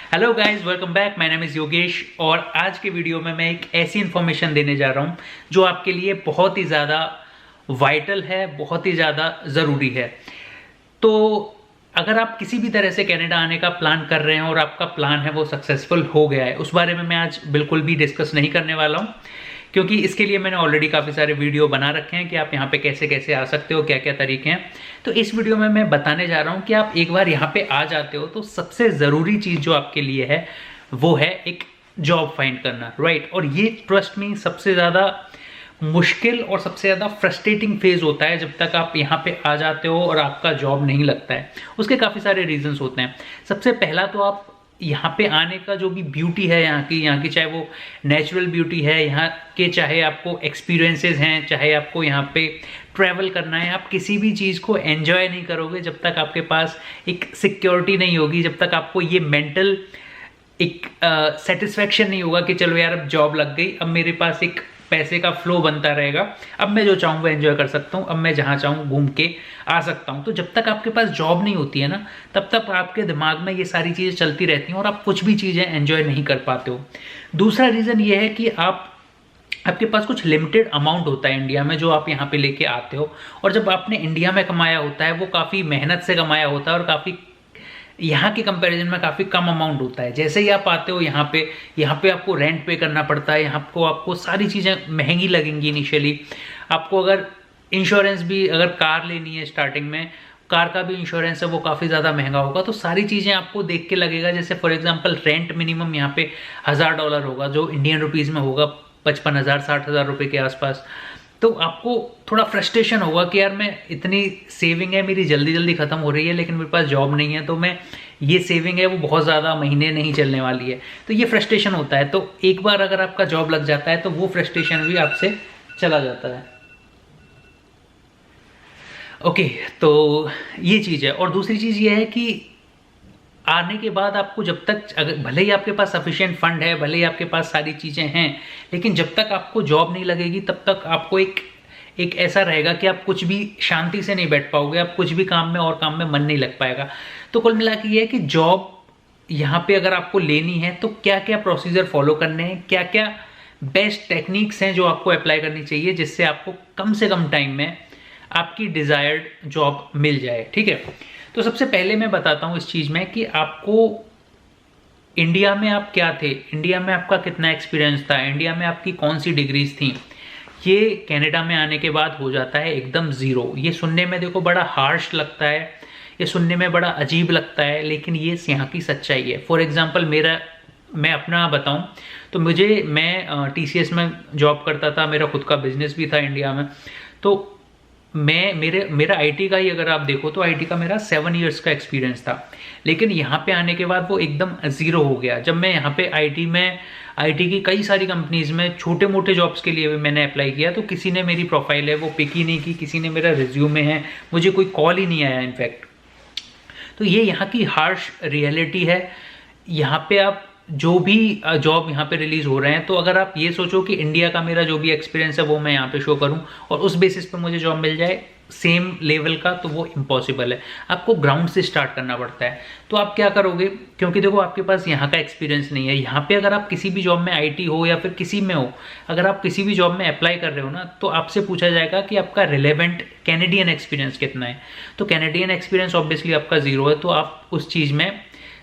Hello guys, welcome back. My name is Yogesh और आज के वीडियो में मैं एक ऐसी इन्फॉर्मेशन देने जा रहा हूँ जो आपके लिए बहुत ही ज़्यादा वाइटल है, बहुत ही ज़्यादा ज़रूरी है। तो अगर आप किसी भी तरह से कनाडा आने का प्लान कर रहे हैं और आपका प्लान है वो सक्सेसफुल हो गया है, उस बारे में मैं आज बिल्कुल भी डिस्कस नहीं करने वाला हूँ, क्योंकि इसके लिए मैंने ऑलरेडी काफ़ी सारे वीडियो बना रखे हैं कि आप यहाँ पे कैसे कैसे आ सकते हो, क्या क्या तरीके हैं। तो इस वीडियो में मैं बताने जा रहा हूँ कि आप एक बार यहाँ पे आ जाते हो तो सबसे ज़रूरी चीज़ जो आपके लिए है वो है एक जॉब फाइंड करना, राइट। और ये ट्रस्ट मी सबसे ज़्यादा मुश्किल और सबसे ज़्यादा फ्रस्ट्रेटिंग फेज़ होता है जब तक आप यहाँ पे आ जाते हो और आपका जॉब नहीं लगता है। उसके काफ़ी सारे रीजंस होते हैं। सबसे पहला तो आप यहाँ पे आने का जो भी ब्यूटी है यहाँ की चाहे वो नेचुरल ब्यूटी है यहाँ के, चाहे आपको एक्सपीरियंसेस हैं, चाहे आपको यहाँ पे ट्रैवल करना है, आप किसी भी चीज़ को एंजॉय नहीं करोगे जब तक आपके पास एक सिक्योरिटी नहीं होगी, जब तक आपको ये मेंटल एक सेटिस्फैक्शन नहीं होगा कि चलो यार अब जॉब लग गई, अब मेरे पास एक पैसे का फ्लो बनता रहेगा, अब मैं जो चाहूँ वो एंजॉय कर सकता हूँ, अब मैं जहाँ चाहूँ घूम के आ सकता हूँ। तो जब तक आपके पास जॉब नहीं होती है ना, तब तक आपके दिमाग में ये सारी चीज़ें चलती रहती हैं और आप कुछ भी चीज़ें एंजॉय नहीं कर पाते हो। दूसरा रीज़न ये है कि आपके पास कुछ लिमिटेड अमाउंट होता है इंडिया में जो आप यहाँ पे लेके आते हो, और जब आपने इंडिया में कमाया होता है वो काफ़ी मेहनत से कमाया होता है और काफ़ी यहाँ के कंपैरिजन में काफ़ी कम अमाउंट होता है। जैसे ही आप आते हो यहाँ पे आपको रेंट पे करना पड़ता है, यहाँ को आपको सारी चीज़ें महंगी लगेंगी इनिशियली। आपको अगर इंश्योरेंस भी, अगर कार लेनी है स्टार्टिंग में, कार का भी इंश्योरेंस है वो काफ़ी ज़्यादा महंगा होगा। तो सारी चीज़ें आपको देख के लगेगा, जैसे फॉर एग्जांपल रेंट मिनिमम यहाँ पे $1000 होगा, जो इंडियन रुपीज़ में होगा 55,000 60,000 रुपये के आसपास। तो आपको थोड़ा फ्रस्ट्रेशन होगा कि यार मैं इतनी सेविंग है मेरी जल्दी जल्दी ख़त्म हो रही है, लेकिन मेरे पास जॉब नहीं है, तो मैं ये सेविंग है वो बहुत ज़्यादा महीने नहीं चलने वाली है। तो ये फ्रस्ट्रेशन होता है। तो एक बार अगर आपका जॉब लग जाता है तो वो फ्रस्ट्रेशन भी आपसे चला जाता है। ओके, तो ये चीज़ है। और दूसरी चीज़ ये है कि आने के बाद आपको जब तक, अगर भले ही आपके पास सफिशिएंट फंड है, भले ही आपके पास सारी चीज़ें हैं, लेकिन जब तक आपको जॉब नहीं लगेगी तब तक आपको एक ऐसा रहेगा कि आप कुछ भी शांति से नहीं बैठ पाओगे, आप कुछ भी काम में और काम में मन नहीं लग पाएगा। तो कुल मिला के ये है कि जॉब यहाँ पे अगर आपको लेनी है तो क्या क्या प्रोसीजर फॉलो करने हैं, क्या क्या बेस्ट टेक्निक्स हैं जो आपको अप्लाई करनी चाहिए, जिससे आपको कम से कम टाइम में आपकी डिज़ायर्ड जॉब मिल जाए। ठीक है, तो सबसे पहले मैं बताता हूँ इस चीज़ में कि आपको इंडिया में आप क्या थे, इंडिया में आपका कितना एक्सपीरियंस था, इंडिया में आपकी कौन सी डिग्रीज थी। ये कनाडा में आने के बाद हो जाता है एकदम ज़ीरो। ये सुनने में देखो बड़ा हार्श लगता है, ये सुनने में बड़ा अजीब लगता है, लेकिन ये यहाँ की सच्चाई है। फॉर एग्जांपल मैं अपना बताऊं तो मैं TCS में जॉब करता था, मेरा खुद का बिजनेस भी था इंडिया में। तो मेरा आईटी का ही अगर आप देखो तो आईटी का मेरा 7 इयर्स का एक्सपीरियंस था, लेकिन यहाँ पे आने के बाद वो एकदम ज़ीरो हो गया। जब मैं यहाँ पे आईटी की कई सारी कंपनीज में छोटे मोटे जॉब्स के लिए भी मैंने अप्लाई किया, तो किसी ने मेरी प्रोफाइल है वो पिक ही नहीं की, किसी ने मेरा रिज्यूमे है, मुझे कोई कॉल ही नहीं आया इनफैक्ट। तो ये यहाँ की हार्श रियलिटी है। यहाँ पे आप जो भी जॉब यहाँ पे रिलीज हो रहे हैं, तो अगर आप ये सोचो कि इंडिया का मेरा जो भी एक्सपीरियंस है वो मैं यहाँ पे शो करूँ और उस बेसिस पे मुझे जॉब मिल जाए सेम लेवल का, तो वो इम्पॉसिबल है। आपको ग्राउंड से स्टार्ट करना पड़ता है। तो आप क्या करोगे, क्योंकि देखो आपके पास यहाँ का एक्सपीरियंस नहीं है। यहाँ पे अगर आप किसी भी जॉब में आईटी हो या फिर किसी में हो, अगर आप किसी भी जॉब में अप्लाई कर रहे हो ना, तो आपसे पूछा जाएगा कि आपका रिलेवेंट कैनेडियन एक्सपीरियंस कितना है। तो कैनेडियन एक्सपीरियंस ऑब्वियसली आपका ज़ीरो है, तो आप उस चीज़ में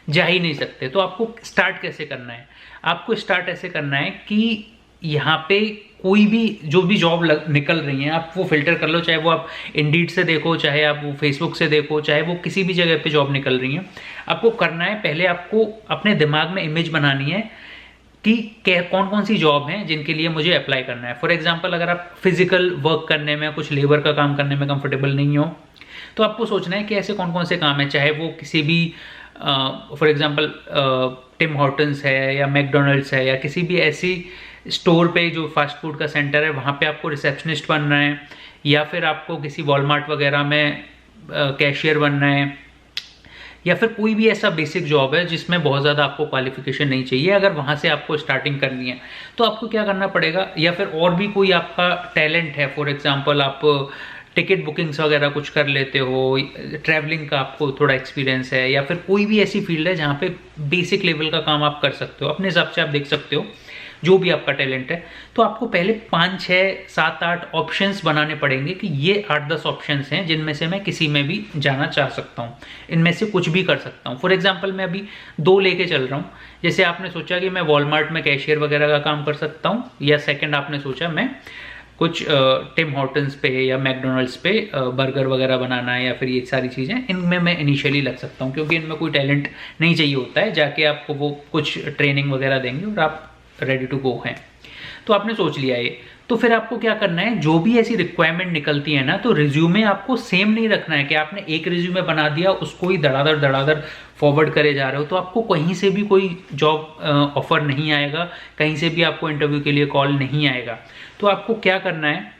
जा ही नहीं सकते। तो आपको स्टार्ट कैसे करना है, आपको स्टार्ट ऐसे करना है कि यहाँ पे कोई भी जो भी जॉब निकल रही है आप वो फिल्टर कर लो, चाहे वो आप इंडीड से देखो, चाहे आप वो फेसबुक से देखो, चाहे वो किसी भी जगह पे जॉब निकल रही है। आपको करना है, पहले आपको अपने दिमाग में इमेज बनानी है कि कौन कौन सी जॉब हैं जिनके लिए मुझे अप्लाई करना है। फॉर एग्जाम्पल, अगर आप फिजिकल वर्क करने में, कुछ लेबर का काम करने में कंफर्टेबल नहीं हो, तो आपको सोचना है कि ऐसे कौन कौन से काम है, चाहे वो किसी भी फॉर एग्जांपल टिम हॉर्टन्स है या मैकडोनल्ड्स है या किसी भी ऐसी स्टोर पे जो फास्ट फूड का सेंटर है, वहाँ पे आपको रिसेप्शनिस्ट बनना है, या फिर आपको किसी वॉलमार्ट वगैरह में कैशियर बनना है, या फिर कोई भी ऐसा बेसिक जॉब है जिसमें बहुत ज़्यादा आपको क्वालिफिकेशन नहीं चाहिए। अगर वहाँ से आपको स्टार्टिंग करनी है तो आपको क्या करना पड़ेगा, या फिर और भी कोई आपका टैलेंट है, फॉर एग्जांपल आप टिकट बुकिंग्स वगैरह कुछ कर लेते हो, ट्रैवलिंग का आपको थोड़ा एक्सपीरियंस है, या फिर कोई भी ऐसी फील्ड है जहाँ पे बेसिक लेवल का काम आप कर सकते हो, अपने हिसाब से आप देख सकते हो जो भी आपका टैलेंट है, तो आपको पहले 5, 6, 7, 8 ऑप्शंस बनाने पड़ेंगे कि ये 8-10 ऑप्शंस हैं जिनमें से मैं किसी में भी जाना चाह सकता हूँ, इनमें से कुछ भी कर सकता हूँ। फॉर एग्जाम्पल मैं अभी 2 लेके चल रहा हूँ। जैसे आपने सोचा कि मैं वॉलमार्ट में कैशियर वगैरह का काम कर सकता हूँ, या सेकेंड आपने सोचा मैं कुछ टिम हॉर्टन्स पे या मैकडोनल्ड्स पे बर्गर वगैरह बनाना है, या फिर ये सारी चीज़ें इनमें मैं इनिशियली लग सकता हूँ, क्योंकि इनमें कोई टैलेंट नहीं चाहिए होता है, जाके आपको वो कुछ ट्रेनिंग वगैरह देंगे और आप रेडी टू गो हैं। तो आपने सोच लिया ये, तो फिर आपको क्या करना है, जो भी ऐसी रिक्वायरमेंट निकलती है ना, तो रिज्यूमे आपको सेम नहीं रखना है कि आपने एक रिज्यूमे बना दिया उसको ही धड़ाधड़ फॉरवर्ड करे जा रहे हो, तो आपको कहीं से भी कोई जॉब ऑफर नहीं आएगा, कहीं से भी आपको इंटरव्यू के लिए कॉल नहीं आएगा। तो आपको क्या करना है,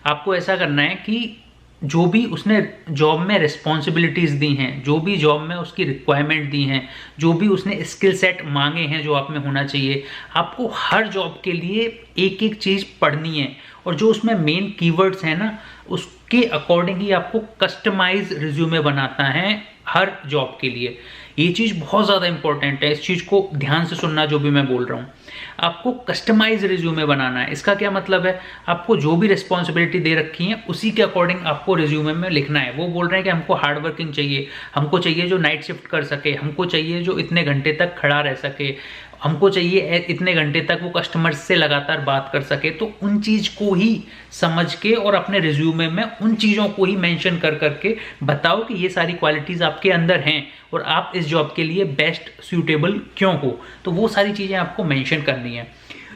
आपको ऐसा करना है कि जो भी उसने जॉब में रिस्पॉन्सिबिलिटीज़ दी हैं, जो भी जॉब में उसकी रिक्वायरमेंट दी हैं, जो भी उसने स्किल सेट मांगे हैं जो आप में होना चाहिए, आपको हर जॉब के लिए एक एक चीज़ पढ़नी है, और जो उसमें मेन कीवर्ड्स हैं ना, उसके अकॉर्डिंग ही आपको कस्टमाइज रिज्यूमे बनाता है हर जॉब के लिए। ये चीज़ बहुत ज़्यादा इंपॉर्टेंट है, इस चीज़ को ध्यान से सुनना जो भी मैं बोल रहा हूँ। आपको कस्टमाइज रिज्यूमे बनाना है। इसका क्या मतलब है, आपको जो भी रिस्पॉन्सिबिलिटी दे रखी है उसी के अकॉर्डिंग आपको रिज्यूमे में लिखना है। वो बोल रहे हैं कि हमको हार्ड वर्किंग चाहिए, हमको चाहिए जो नाइट शिफ्ट कर सके, हमको चाहिए जो इतने घंटे तक खड़ा रह सके, हमको चाहिए इतने घंटे तक वो कस्टमर से लगातार बात कर सके। तो उन चीज़ को ही समझ के और अपने रिज्यूमे में उन चीज़ों को ही मेंशन कर करके बताओ कि ये सारी क्वालिटीज़ आपके अंदर हैं और आप इस जॉब के लिए बेस्ट सूटेबल क्यों हो। तो वो सारी चीज़ें आपको मेंशन करनी है।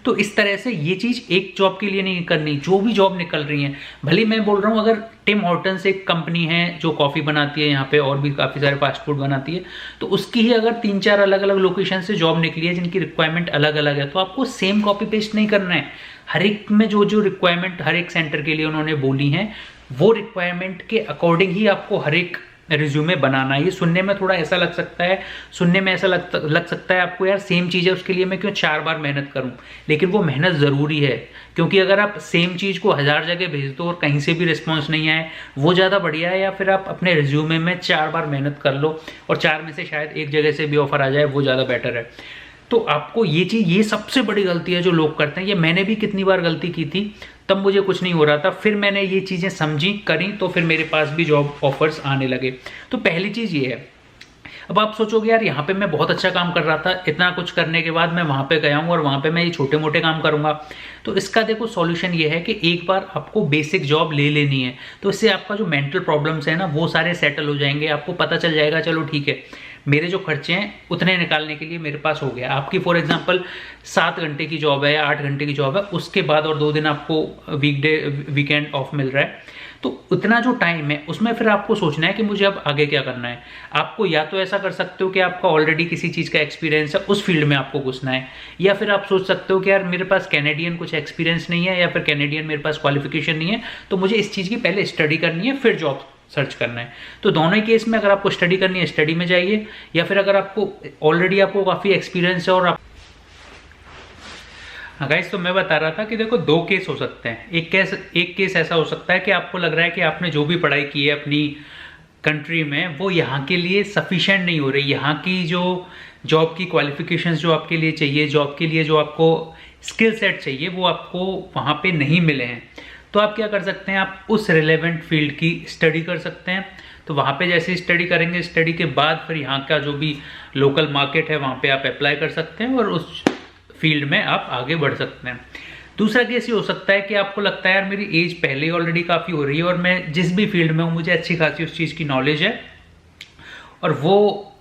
तो इस तरह से ये चीज़ एक जॉब के लिए नहीं करनी, जो भी जॉब निकल रही है, भले मैं बोल रहा हूँ अगर टिम हॉर्टन्स एक कंपनी है जो कॉफ़ी बनाती है यहाँ पे और भी काफ़ी सारे फास्ट फूड बनाती है, तो उसकी ही अगर 3-4 अलग अलग लोकेशन से जॉब निकली है जिनकी रिक्वायरमेंट अलग अलग है, तो आपको सेम कॉपी पेस्ट नहीं करना है। हर एक में जो जो रिक्वायरमेंट हर एक सेंटर के लिए उन्होंने बोली हैं, वो रिक्वायरमेंट के अकॉर्डिंग ही आपको हर एक रिज्यूमे बनाना है। ये सुनने में थोड़ा ऐसा लग सकता है, सुनने में ऐसा लग सकता है आपको, यार सेम चीज़ है उसके लिए मैं क्यों 4 बार मेहनत करूं, लेकिन वो मेहनत ज़रूरी है। क्योंकि अगर आप सेम चीज़ को 1000 जगह भेज दो और कहीं से भी रिस्पॉन्स नहीं आए, वो ज़्यादा बढ़िया है, या फिर आप अपने रिज्यूमे में 4 बार मेहनत कर लो और 4 में से शायद एक जगह से भी ऑफर आ जाए, वो ज़्यादा बेटर है। तो आपको ये चीज़, ये सबसे बड़ी गलती है जो लोग करते हैं। ये मैंने भी कितनी बार गलती की थी, तब मुझे कुछ नहीं हो रहा था, फिर मैंने ये चीज़ें समझी करी तो फिर मेरे पास भी जॉब ऑफर्स आने लगे। तो पहली चीज़ ये है। अब आप सोचोगे यार यहाँ पे मैं बहुत अच्छा काम कर रहा था, इतना कुछ करने के बाद मैं वहाँ पे गया हूँ और वहाँ पे मैं ये छोटे मोटे काम करूँगा। तो इसका देखो सॉल्यूशन ये है कि एक बार आपको बेसिक जॉब ले लेनी है, तो इससे आपका जो मेंटल प्रॉब्लम्स है ना वो सारे सेटल हो जाएंगे। आपको पता चल जाएगा चलो ठीक है, मेरे जो खर्चे हैं उतने निकालने के लिए मेरे पास हो गया। आपकी फॉर एग्जांपल 7 घंटे की जॉब है या 8 घंटे की जॉब है, उसके बाद और 2 दिन आपको वीकेंड ऑफ मिल रहा है, तो उतना जो टाइम है उसमें फिर आपको सोचना है कि मुझे अब आगे क्या करना है। आपको या तो ऐसा कर सकते हो कि आपका ऑलरेडी किसी चीज़ का एक्सपीरियंस है, उस फील्ड में आपको घुसना है, या फिर आप सोच सकते हो कि यार मेरे पास कैनेडियन कुछ एक्सपीरियंस नहीं है या फिर कैनेडियन मेरे पास क्वालिफिकेशन नहीं है, तो मुझे इस चीज़ की पहले स्टडी करनी है फिर जॉब सर्च करना है। तो दोनों ही केस में अगर आपको स्टडी करनी है स्टडी में जाइए, या फिर अगर आपको ऑलरेडी आपको काफ़ी एक्सपीरियंस है और आप हाँ गाइस, तो मैं बता रहा था कि देखो 2 केस हो सकते हैं। एक केस ऐसा हो सकता है कि आपको लग रहा है कि आपने जो भी पढ़ाई की है अपनी कंट्री में वो यहाँ के लिए सफिशिएंट नहीं हो रही, यहाँ की जो जॉब की क्वालिफिकेशंस जो आपके लिए चाहिए, जॉब के लिए जो आपको स्किल सेट चाहिए वो आपको वहाँ पे नहीं मिले हैं। तो आप क्या कर सकते हैं, आप उस रिलेवेंट फील्ड की स्टडी कर सकते हैं। तो वहाँ पे जैसे स्टडी करेंगे, स्टडी के बाद फिर यहाँ का जो भी लोकल मार्केट है वहाँ पे आप अप्लाई कर सकते हैं और उस फील्ड में आप आगे बढ़ सकते हैं। दूसरा केस ये हो सकता है कि आपको लगता है यार मेरी एज पहले ही ऑलरेडी काफ़ी हो रही है और मैं जिस भी फील्ड में हूँ मुझे अच्छी खासी उस चीज़ की नॉलेज है, और वो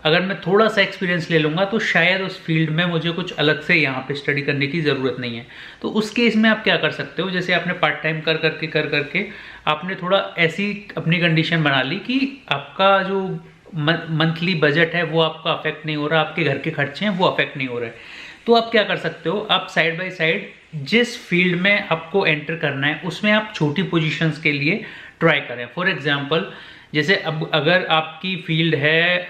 अगर मैं थोड़ा सा एक्सपीरियंस ले लूँगा तो शायद उस फील्ड में मुझे कुछ अलग से यहाँ पे स्टडी करने की ज़रूरत नहीं है। तो उस केस में आप क्या कर सकते हो, जैसे आपने पार्ट टाइम कर करके आपने थोड़ा ऐसी अपनी कंडीशन बना ली कि आपका जो मंथली बजट है वो आपका अफेक्ट नहीं हो रहा, आपके घर के खर्चे हैं वो अफेक्ट नहीं हो रहे। तो आप क्या कर सकते हो, आप साइड बाय साइड जिस फील्ड में आपको एंटर करना है उसमें आप छोटी पोजीशंस के लिए ट्राई करें। फॉर एग्जांपल जैसे अब अगर आपकी फील्ड है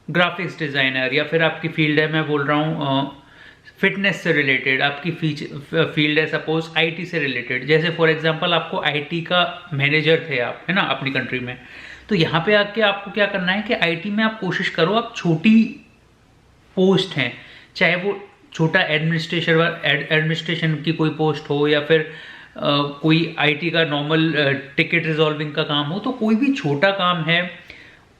ग्राफिक्स डिज़ाइनर, या फिर आपकी फील्ड है मैं बोल रहा हूँ फिटनेस से रिलेटेड, आपकी फील्ड है सपोज आईटी से रिलेटेड, जैसे फॉर एग्जांपल आपको आईटी का मैनेजर थे आप, है ना, अपनी कंट्री में, तो यहाँ पे आके आपको क्या करना है कि आईटी में आप कोशिश करो, आप छोटी पोस्ट हैं, चाहे वो छोटा एडमिनिस्ट्रेशन की कोई पोस्ट हो या फिर कोई आईटी का नॉर्मल टिकट रिजॉल्विंग का काम हो, तो कोई भी छोटा काम है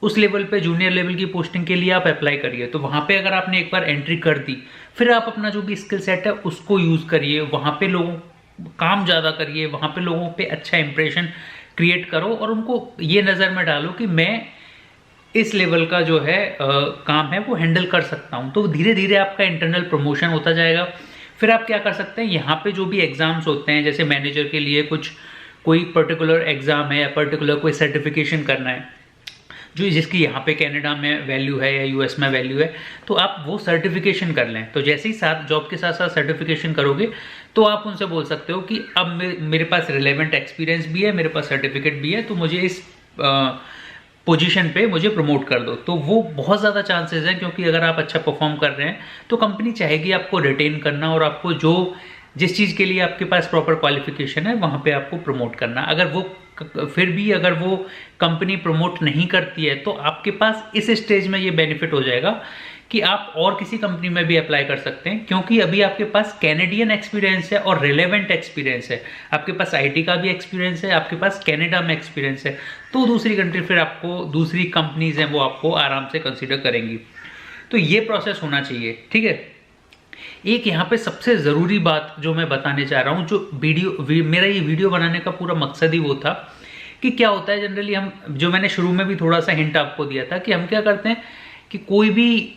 उस लेवल पे, जूनियर लेवल की पोस्टिंग के लिए आप अप्लाई करिए। तो वहाँ पे अगर आपने एक बार एंट्री कर दी, फिर आप अपना जो भी स्किल सेट है उसको यूज़ करिए, वहाँ पे लोगों काम ज़्यादा करिए, वहाँ पे लोगों पे अच्छा इंप्रेशन क्रिएट करो और उनको ये नज़र में डालो कि मैं इस लेवल का जो है काम है वो हैंडल कर सकता हूँ। तो धीरे धीरे आपका इंटरनल प्रमोशन होता जाएगा। फिर आप क्या कर सकते हैं, यहाँ पे जो भी एग्जाम्स होते हैं, जैसे मैनेजर के लिए कोई पर्टिकुलर एग्जाम है या पर्टिकुलर कोई सर्टिफिकेशन करना है, जो जिसकी यहाँ पे कनाडा में वैल्यू है या यूएस में वैल्यू है, तो आप वो सर्टिफिकेशन कर लें। तो जैसे ही साथ जॉब के साथ साथ सर्टिफिकेशन करोगे तो आप उनसे बोल सकते हो कि अब मेरे पास रिलेवेंट एक्सपीरियंस भी है, मेरे पास सर्टिफिकेट भी है, तो मुझे इस पोजीशन पे मुझे प्रमोट कर दो। तो वो बहुत ज़्यादा चांसेस हैं, क्योंकि अगर आप अच्छा परफॉर्म कर रहे हैं तो कंपनी चाहेगी आपको रिटेन करना और आपको जिस चीज़ के लिए आपके पास प्रॉपर क्वालिफिकेशन है वहाँ पे आपको प्रमोट करना। फिर भी अगर वो कंपनी प्रमोट नहीं करती है तो आपके पास इस स्टेज में ये बेनिफिट हो जाएगा कि आप और किसी कंपनी में भी अप्लाई कर सकते हैं, क्योंकि अभी आपके पास कैनेडियन एक्सपीरियंस है और रिलेवेंट एक्सपीरियंस है, आपके पास आईटी का भी एक्सपीरियंस है, आपके पास कनाडा में एक्सपीरियंस है, तो दूसरी कंट्री फिर आपको, दूसरी कंपनीज हैं वो आपको आराम से कंसिडर करेंगी। तो ये प्रोसेस होना चाहिए, ठीक है। एक यहाँ पे सबसे ज़रूरी बात जो मैं बताने चाह रहा हूँ, मेरा ये वीडियो बनाने का पूरा मकसद ही वो था कि क्या होता है जनरली हम, जो मैंने शुरू में भी थोड़ा सा हिंट आपको दिया था कि हम क्या करते हैं कि कोई भी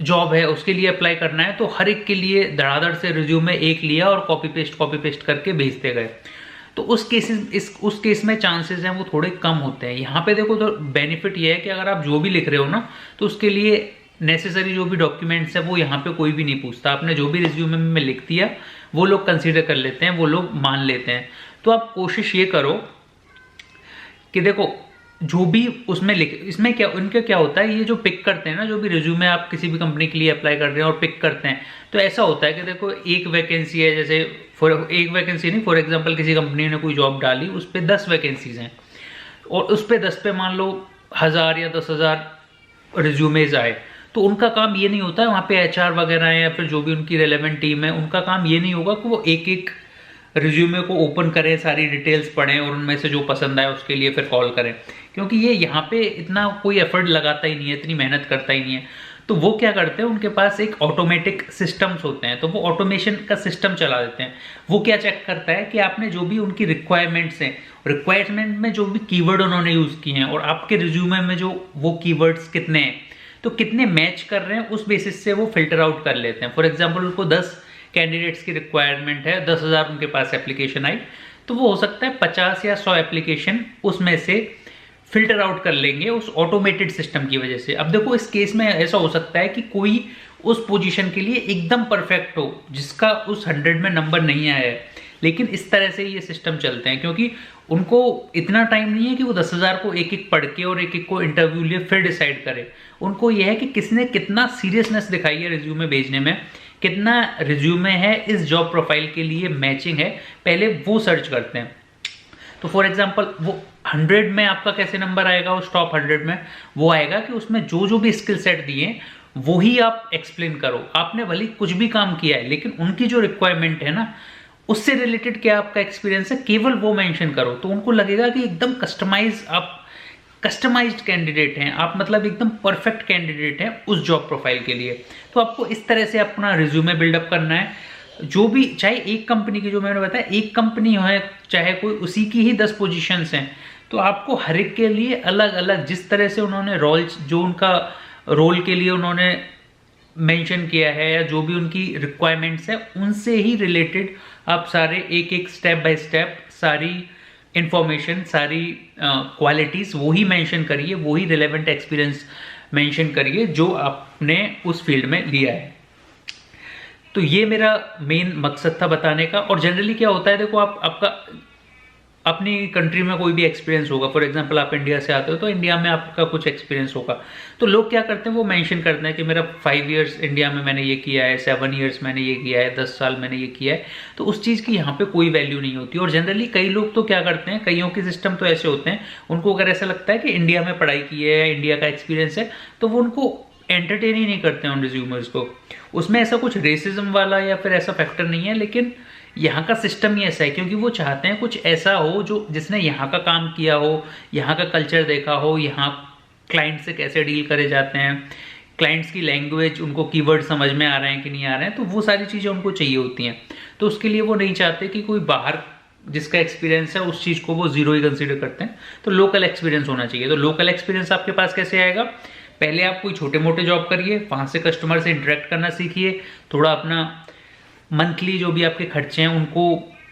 जॉब है उसके लिए अप्लाई करना है तो हर एक के लिए धड़ाधड़ से रिज्यूमे एक लिया और कॉपी पेस्ट करके भेजते गए। तो उस केस में चांसेस हैं वो थोड़े कम होते हैं। यहाँ पे देखो तो बेनिफिट ये है कि अगर आप जो भी लिख रहे हो ना, तो उसके लिए नेसेसरी जो भी डॉक्यूमेंट्स है वो यहाँ पे कोई भी नहीं पूछता। आपने जो भी रिज्यूमे में लिख दिया वो लोग कंसीडर कर लेते हैं, वो लोग मान लेते हैं। तो आप कोशिश ये करो कि देखो जो भी उसमें इसमें क्या उनका क्या होता है, ये जो पिक करते हैं ना, जो भी रिज्यूमे आप किसी भी कंपनी के लिए अप्लाई कर रहे हैं और पिक करते हैं, तो ऐसा होता है कि देखो एक वैकेंसी है, जैसे एक वैकेंसी नहीं, फॉर एग्जांपल किसी कंपनी ने कोई जॉब डाली, उस पर 10 वैकेंसीज हैं और उस पर 10 पे मान लो 1000 या 10,000 रिज्यूमेज आए, तो उनका काम ये नहीं होता है, वहाँ पे एचआर वगैरह है या फिर जो भी उनकी रेलेवेंट टीम है, उनका काम ये नहीं होगा कि वो एक एक रिज्यूमे को ओपन करें, सारी डिटेल्स पढ़ें और उनमें से जो पसंद आए उसके लिए फिर कॉल करें, क्योंकि ये यहाँ पे इतना कोई एफर्ट लगाता ही नहीं है, इतनी मेहनत करता ही नहीं है। तो वो क्या करते हैं, उनके पास एक ऑटोमेटिक सिस्टम्स होते हैं, तो वो ऑटोमेशन का सिस्टम चला देते हैं। वो क्या चेक करता है कि आपने जो भी उनकी रिक्वायरमेंट्स हैं, रिक्वायरमेंट में जो भी कीवर्ड उन्होंने यूज़ किए हैं और आपके रिज्यूमे में जो वो कीवर्ड्स कितने हैं, तो कितने मैच कर रहे हैं, उस बेसिस से वो फिल्टर आउट कर लेते हैं। फॉर एग्जाम्पल उनको 10 कैंडिडेट्स की रिक्वायरमेंट है, 10,000 उनके पास एप्लीकेशन आई, तो वो हो सकता है 50 या 100 एप्लीकेशन उसमें से फिल्टर आउट कर लेंगे उस ऑटोमेटेड सिस्टम की वजह से। अब देखो इस केस में ऐसा हो सकता है कि कोई उस पोजीशन के लिए एकदम परफेक्ट हो, जिसका उस 100 में नंबर नहीं आया है, लेकिन इस तरह से ये सिस्टम चलते हैं क्योंकि उनको इतना टाइम नहीं है कि वो 10,000 को एक एक पढ़ के और एक एक को इंटरव्यू लिए फिर डिसाइड करें। उनको ये है कि किसने कितना सीरियसनेस दिखाई है रिज्यूमे भेजने में, कितना रिज्यूमे है इस जॉब प्रोफाइल के लिए मैचिंग है, पहले वो सर्च करते हैं। तो फॉर एग्जांपल वो 100 में आपका कैसे नंबर आएगा, उस टॉप 100 में वो आएगा कि उसमें जो जो भी स्किल सेट दिए वो ही आप एक्सप्लेन करो। आपने भले कुछ भी काम किया है, लेकिन उनकी जो रिक्वायरमेंट है ना, उससे रिलेटेड क्या आपका एक्सपीरियंस है, केवल वो मेंशन करो। तो उनको लगेगा कि एकदम कस्टमाइज्ड कैंडिडेट हैं आप, मतलब एकदम परफेक्ट कैंडिडेट हैं उस जॉब प्रोफाइल के लिए। तो आपको इस तरह से अपना रिज्यूमे बिल्डअप करना है। जो भी, चाहे एक कंपनी की, जो मैंने बताया एक कंपनी है, चाहे कोई उसी की ही 10 पोजीशंस हैं, तो आपको हर एक के लिए अलग अलग, जिस तरह से उन्होंने जो उनका रोल के लिए उन्होंने मेंशन किया है या जो भी उनकी रिक्वायरमेंट्स है, उनसे ही रिलेटेड आप सारे एक एक स्टेप बाय स्टेप सारी इंफॉर्मेशन, सारी क्वालिटीज़ वही मेंशन करिए, वही रिलेवेंट एक्सपीरियंस मेंशन करिए जो आपने उस फील्ड में लिया है। तो ये मेरा मेन मकसद था बताने का। और जनरली क्या होता है, देखो आपका अपनी कंट्री में कोई भी एक्सपीरियंस होगा। फॉर एग्जांपल आप इंडिया से आते हो तो इंडिया में आपका कुछ एक्सपीरियंस होगा, तो लोग क्या करते हैं वो मेंशन करते हैं कि मेरा 5 इयर्स इंडिया में मैंने ये किया है, 7 इयर्स मैंने ये किया है, 10 साल मैंने ये किया है। तो उस चीज़ की यहाँ पे कोई वैल्यू नहीं होती। और जनरली कई लोग तो क्या करते हैं, कईयों के सिस्टम तो ऐसे होते हैं, उनको अगर ऐसा लगता है कि इंडिया में पढ़ाई की है या इंडिया का एक्सपीरियंस है तो वो उनको एंटरटेन ही नहीं करते हैं उन रिज्यूमर्स को। उसमें ऐसा कुछ रेसिज्म वाला या फिर ऐसा फैक्टर नहीं है, लेकिन यहाँ का सिस्टम ही ऐसा है क्योंकि वो चाहते हैं कुछ ऐसा हो जो जिसने यहाँ का काम किया हो, यहाँ का कल्चर देखा हो, यहाँ क्लाइंट से कैसे डील करे जाते हैं, क्लाइंट्स की लैंग्वेज, उनको कीवर्ड समझ में आ रहे हैं कि नहीं आ रहे हैं, तो वो सारी चीज़ें उनको चाहिए होती हैं। तो उसके लिए वो नहीं चाहते कि कोई बाहर जिसका एक्सपीरियंस है उस चीज़ को वो जीरो ही कंसीडर करते हैं। तो लोकल एक्सपीरियंस होना चाहिए। तो लोकल एक्सपीरियंस आपके पास कैसे आएगा? पहले आप कोई छोटे मोटे जॉब करिए, वहाँ से कस्टमर से इंटरेक्ट करना सीखिए, थोड़ा अपना मंथली जो भी आपके खर्चे हैं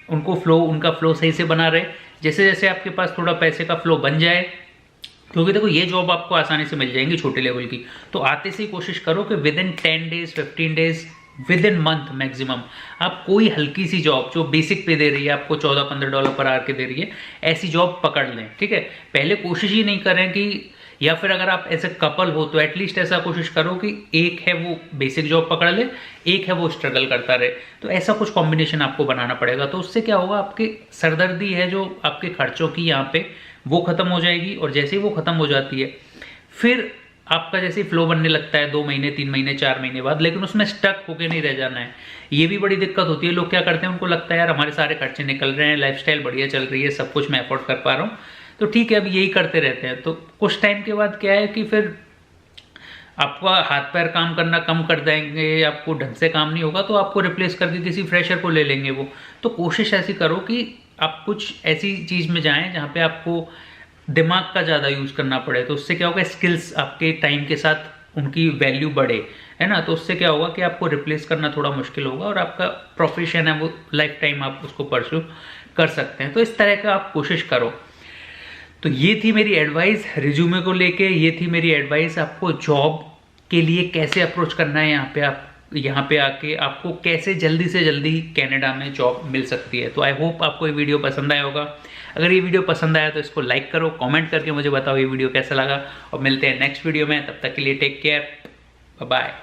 उनका फ्लो सही से बना रहे। जैसे जैसे आपके पास थोड़ा पैसे का फ्लो बन जाए, क्योंकि देखो ये जॉब आपको आसानी से मिल जाएंगी छोटे लेवल की, तो आते से ही कोशिश करो कि with in 10 days 15 days with in month maximum आप कोई हल्की सी जॉब जो बेसिक पे दे रही है, आपको $14-15 पर आवर के दे रही है, ऐसी जॉब पकड़ लें। ठीक है, पहले कोशिश ही नहीं करें कि, या फिर अगर आप ऐसे कपल हो तो एटलीस्ट ऐसा कोशिश करो कि एक है वो बेसिक जॉब पकड़ ले, एक है वो स्ट्रगल करता रहे। तो ऐसा कुछ कॉम्बिनेशन आपको बनाना पड़ेगा। तो उससे क्या होगा, आपकी सरदर्दी है जो आपके खर्चों की यहाँ पे वो खत्म हो जाएगी। और जैसे ही वो खत्म हो जाती है फिर आपका जैसे फ्लो बनने लगता है 2 महीने 3 महीने 4 महीने बाद, लेकिन उसमें स्टक होके नहीं रह जाना है। ये भी बड़ी दिक्कत होती है। लोग क्या करते हैं, उनको लगता है यार हमारे सारे खर्चे निकल रहे हैं, लाइफस्टाइल बढ़िया चल रही है, सब कुछ मैं अफोर्ड कर पा रहा हूँ, तो ठीक है अब यही करते रहते हैं। तो कुछ टाइम के बाद क्या है कि फिर आपका हाथ पैर काम करना कम कर देंगे, आपको ढंग से काम नहीं होगा तो आपको रिप्लेस करके किसी फ्रेशर को ले लेंगे वो। तो कोशिश ऐसी करो कि आप कुछ ऐसी चीज़ में जाएं जहाँ पे आपको दिमाग का ज़्यादा यूज़ करना पड़े। तो उससे क्या होगा, स्किल्स आपके टाइम के साथ उनकी वैल्यू बढ़े, है ना। तो उससे क्या होगा कि आपको रिप्लेस करना थोड़ा मुश्किल होगा और आपका प्रोफेशन है वो लाइफ टाइम आप उसको परस्यू कर सकते हैं। तो इस तरह का आप कोशिश करो। तो ये थी मेरी एडवाइस रिज्यूमे को लेके, ये थी मेरी एडवाइस आपको जॉब के लिए कैसे अप्रोच करना है, यहाँ पे आके आपको कैसे जल्दी से जल्दी कनाडा में जॉब मिल सकती है। तो आई होप आपको ये वीडियो पसंद आया होगा। अगर ये वीडियो पसंद आया तो इसको लाइक करो, कमेंट करके मुझे बताओ ये वीडियो कैसा लगा, और मिलते हैं नेक्स्ट वीडियो में। तब तक के लिए टेक केयर, बाय बाय।